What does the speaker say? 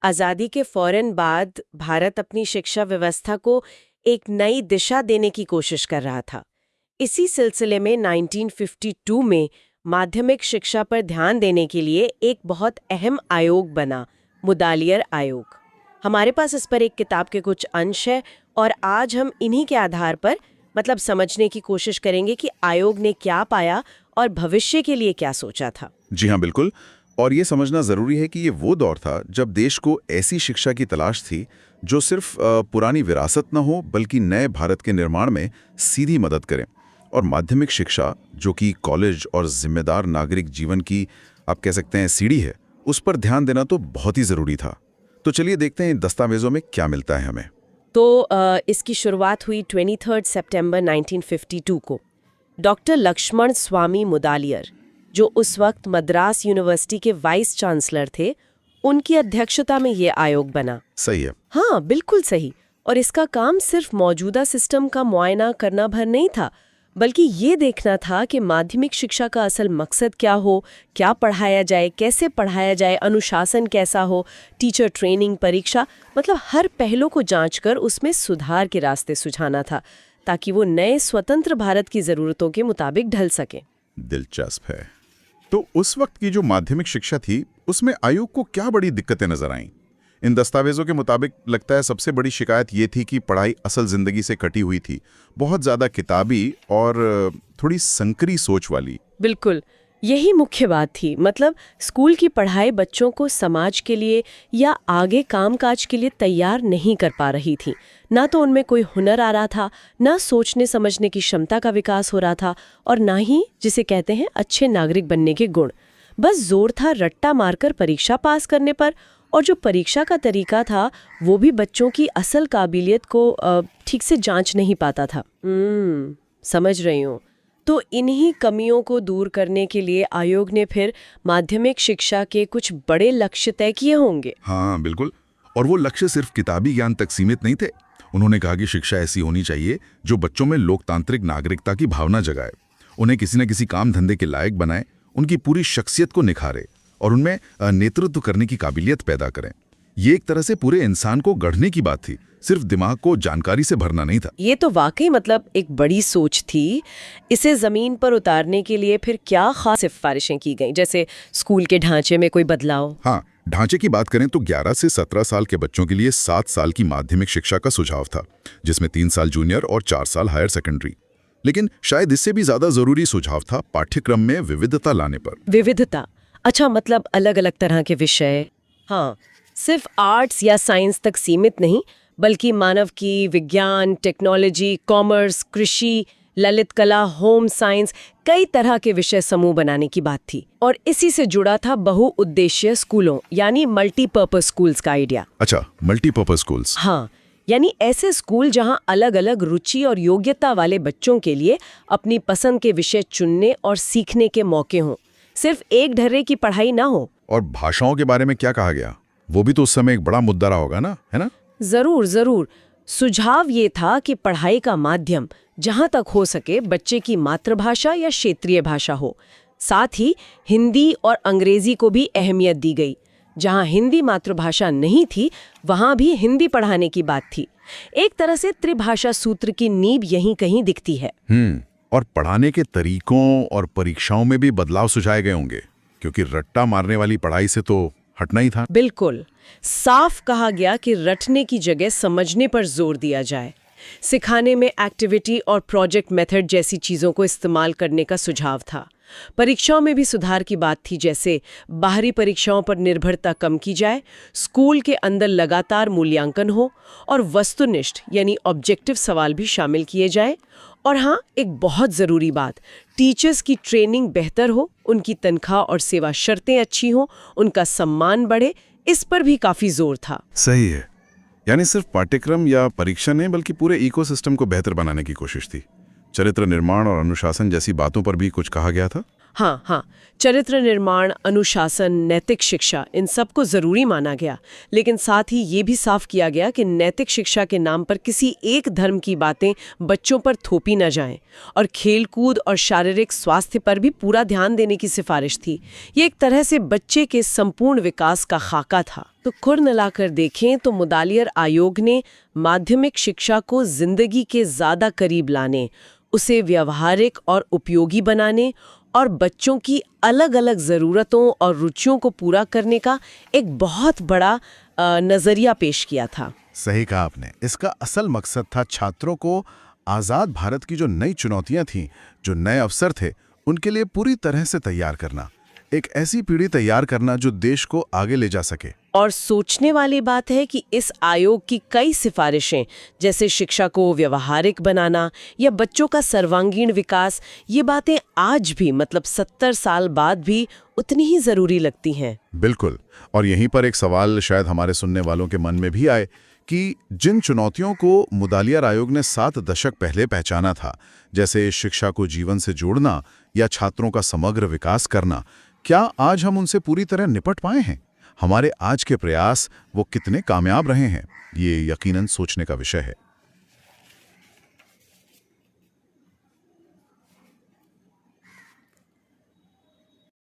आज़ादी के फौरन बाद भारत अपनी शिक्षा व्यवस्था को एक नई दिशा देने की कोशिश कर रहा था। इसी सिलसिले में 1952 में माध्यमिक शिक्षा पर ध्यान देने के लिए एक बहुत अहम आयोग बना, मुदालियर आयोग। हमारे पास इस पर एक किताब के कुछ अंश है और आज हम इन्हीं के आधार पर समझने की कोशिश करेंगे कि आयोग ने क्या पाया और भविष्य के लिए क्या सोचा था। जी हाँ, बिल्कुल। और ये समझना जरूरी है कि ये वो दौर था जब देश को ऐसी शिक्षा की तलाश थी जो सिर्फ पुरानी विरासत न हो बल्कि नए भारत के निर्माण में सीधी मदद करे। और माध्यमिक शिक्षा, जो कि कॉलेज और जिम्मेदार नागरिक जीवन की आप कह सकते हैं सीढ़ी है, उस पर ध्यान देना तो बहुत ही जरूरी था। तो चलिए देखते हैं इन दस्तावेजों में क्या मिलता है हमें। तो इसकी शुरुआत हुई 23 सितंबर 1952 को। डॉक्टर लक्ष्मण स्वामी मुदालियर, जो उस वक्त मद्रास यूनिवर्सिटी के वाइस चांसलर थे, उनकी अध्यक्षता में ये आयोग बना। सही है। हाँ, बिल्कुल सही। और इसका काम सिर्फ मौजूदा सिस्टम का मुआयना करना भर नहीं था, बल्कि ये देखना था कि माध्यमिक शिक्षा का असल मकसद क्या हो, क्या पढ़ाया जाए, कैसे पढ़ाया जाए, अनुशासन कैसा हो, टीचर ट्रेनिंग, परीक्षा, हर पहलू को जांचकर उसमें सुधार के रास्ते सुझाना था, ताकि वो नए स्वतंत्र भारत की जरूरतों के मुताबिक ढल सके। दिलचस्प है। तो उस वक्त की जो माध्यमिक शिक्षा थी, उसमें आयोग को क्या बड़ी दिक्कतें नजर आईं? इन दस्तावेजों के मुताबिक लगता है सबसे बड़ी शिकायत ये थी कि पढ़ाई असल जिंदगी से कटी हुई थी, बहुत ज्यादा किताबी और थोड़ी संकरी सोच वाली। बिल्कुल, यही मुख्य बात थी। स्कूल की पढ़ाई बच्चों को समाज के लिए या आगे कामकाज के लिए तैयार नहीं कर पा रही थी। ना तो उनमें कोई हुनर आ रहा था, ना सोचने समझने की क्षमता का विकास हो रहा था, और ना ही जिसे कहते हैं अच्छे नागरिक बनने के गुण। बस जोर था रट्टा मारकर परीक्षा पास करने पर, और जो परीक्षा का तरीका था वो भी बच्चों की असल काबिलियत को ठीक से जांच नहीं पाता था। समझ रही हूँ। तो इन्हीं कमियों को दूर करने के लिए आयोग ने फिर माध्यमिक शिक्षा के कुछ बड़े लक्ष्य तय किए होंगे। हाँ, बिल्कुल। और वो लक्ष्य सिर्फ किताबी ज्ञान तक सीमित नहीं थे। उन्होंने कहा कि शिक्षा ऐसी होनी चाहिए जो बच्चों में लोकतांत्रिक नागरिकता की भावना जगाए, उन्हें किसी न किसी काम धंधे के लायक बनाए, उनकी पूरी शख्सियत को निखारे और उनमें नेतृत्व करने की काबिलियत पैदा करें। ये एक तरह से पूरे इंसान को गढ़ने की बात थी, सिर्फ दिमाग को जानकारी से भरना नहीं था। ये तो वाकई एक बड़ी सोच थी। इसे जमीन पर उतारने के लिए फिर क्या खास सिफारिशें की गईं, जैसे स्कूल के ढांचे में कोई बदलाव? हाँ, ढांचे की बात करें तो 11 से 17 साल के बच्चों के लिए 7 साल की माध्यमिक शिक्षा का सुझाव था, जिसमें 3 साल जूनियर और 4 साल हायर सेकेंडरी। लेकिन शायद इससे भी ज्यादा जरूरी सुझाव था पाठ्यक्रम में विविधता लाने पर। विविधता? अच्छा, अलग अलग तरह के विषय। हाँ, सिर्फ आर्ट्स या साइंस तक सीमित नहीं, बल्कि मानव की, विज्ञान, टेक्नोलॉजी, कॉमर्स, कृषि, ललित कला, होम साइंस, कई तरह के विषय समूह बनाने की बात थी। और इसी से जुड़ा था बहुउद्देशीय स्कूलों यानी मल्टीपर्पज स्कूल्स का आइडिया। अच्छा, मल्टीपर्पज स्कूल्स। हाँ, यानी ऐसे स्कूल जहां अलग अलग रुचि और योग्यता वाले बच्चों के लिए अपनी पसंद के विषय चुनने और सीखने के मौके हों, सिर्फ एक ढर्रे की पढ़ाई ना हो। और भाषाओं के बारे में क्या कहा गया? वो भी तो उस समय एक बड़ा मुद्दा रहा होगा ना, है ना? जरूर। सुझाव ये था कि पढ़ाई का माध्यम जहां तक हो सके बच्चे की मातृभाषा या क्षेत्रीय भाषा हो। साथ ही हिंदी और अंग्रेजी को भी अहमियत दी गई। जहां हिंदी मातृभाषा नहीं थी, वहां भी हिंदी पढ़ाने की बात थी। एक तरह से त्रिभाषा सूत्र की नींव यहीं कहीं दिखती है। और पढ़ाने के तरीकों और परीक्षाओं में भी बदलाव सुझाए गए होंगे, क्योंकि रट्टा मारने वाली पढ़ाई से तो हटना ही था। बिल्कुल, साफ कहा गया कि रटने की जगह समझने पर जोर दिया जाए। सिखाने में एक्टिविटी और प्रोजेक्ट मेथड जैसी चीजों को इस्तेमाल करने का सुझाव था। परीक्षाओं में भी सुधार की बात थी, जैसे बाहरी परीक्षाओं पर निर्भरता कम की जाए, स्कूल के अंदर लगातार मूल्यांकन हो और वस्तुनिष्ठ यानी ऑब्जेक्टिव सवाल भी शामिल किए जाए। और हाँ, एक बहुत ज़रूरी बात, टीचर्स की ट्रेनिंग बेहतर हो, उनकी तनख्वाह और सेवा शर्तें अच्छी हों, उनका सम्मान बढ़े, इस पर भी काफ़ी जोर था। सही है। यानी सिर्फ पाठ्यक्रम या परीक्षा नहीं, बल्कि पूरे इकोसिस्टम को बेहतर बनाने की कोशिश थी। चरित्र निर्माण और अनुशासन जैसी बातों पर भी कुछ कहा गया था। हाँ हाँ, चरित्र निर्माण, अनुशासन, नैतिक शिक्षा, इन सबको जरूरी माना गया, लेकिन साथ ही ये भी साफ किया गया कि नैतिक शिक्षा के नाम पर किसी एक धर्म की बातें बच्चों पर थोपी न जाएं, और खेलकूद और शारीरिक स्वास्थ्य पर भी पूरा ध्यान देने की सिफारिश थी। ये एक तरह से बच्चे के संपूर्ण विकास का खाका था। तो कुल मिलाकर देखें तो मुदालियर आयोग ने माध्यमिक शिक्षा को जिंदगी के ज्यादा करीब लाने, उसे व्यवहारिक और उपयोगी बनाने और बच्चों की अलग अलग ज़रूरतों और रुचियों को पूरा करने का एक बहुत बड़ा नज़रिया पेश किया था। सही कहा आपने। इसका असल मकसद था छात्रों को आज़ाद भारत की जो नई चुनौतियां थीं, जो नए अवसर थे, उनके लिए पूरी तरह से तैयार करना। एक ऐसी पीढ़ी तैयार करना जो देश को आगे ले जा सके। और सोचने वाली बात है कि इस आयोग की कई सिफारिशें, जैसे शिक्षा को व्यवहारिक बनाना या बच्चों का सर्वांगीण विकास, ये बातें आज भी मतलब 70 साल बाद भी उतनी ही जरूरी लगती हैं। बिल्कुल। और यहीं पर एक सवाल शायद हमारे सुनने वालों के मन में भी आए कि जिन चुनौतियों को मुदालियर आयोग ने 7 दशक पहले पहचाना था, जैसे शिक्षा को जीवन से जोड़ना या छात्रों का समग्र विकास करना, क्या आज हम उनसे पूरी तरह निपट पाए हैं? हमारे आज के प्रयास वो कितने कामयाब रहे हैं, ये यकीनन सोचने का विषय है।